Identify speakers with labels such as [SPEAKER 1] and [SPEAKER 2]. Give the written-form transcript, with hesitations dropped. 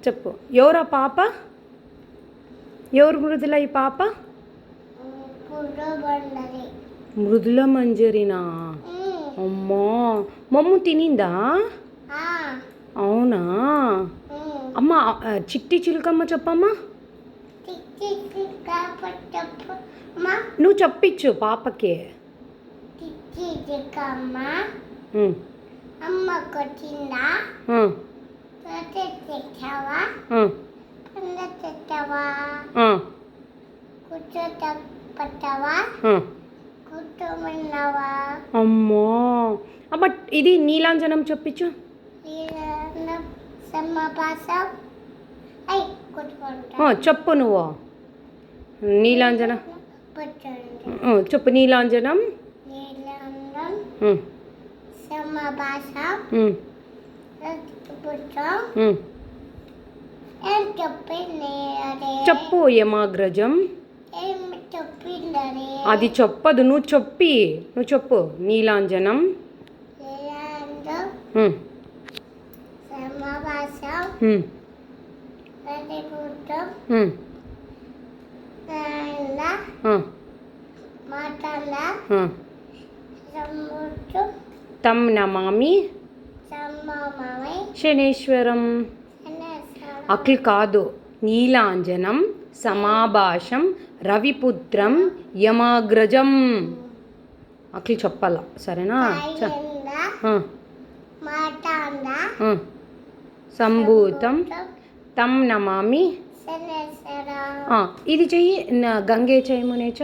[SPEAKER 1] చెప్పు. ఎవరా పాప? ఎవరు మృదుల ఈ పాప? మృదుల మంజరినా? అమ్మా, మమ్ము తినిందా? అవునా? అమ్మ చిట్టి చిలుకమ్మ చెప్పమ్మా. నువ్వు చెప్పించు పాపకి.
[SPEAKER 2] అమ్మ కొట్టిందా?
[SPEAKER 1] అమ్మో, అమ్మ ఇది నీలాంజనం చెప్పించు. చెప్పు నువ్వు. నీలాంజనం చెప్పు. నీలాంజనం చెప్పు. యమాగ్రజం అది చెప్పదు, నువ్వు చెప్పు. నీలాంజనం తం నమామి శనేశ్వరం. అఖిల్ కాదు. నీలాంజనం సమాభాషం రవిపుత్రం యమాగ్రజం. అఖిల్ చెప్పాల, సరేనా? సంభూతం తం నమామి. ఇది చెయ్యి. గంగే చెయ్యి మునేచ.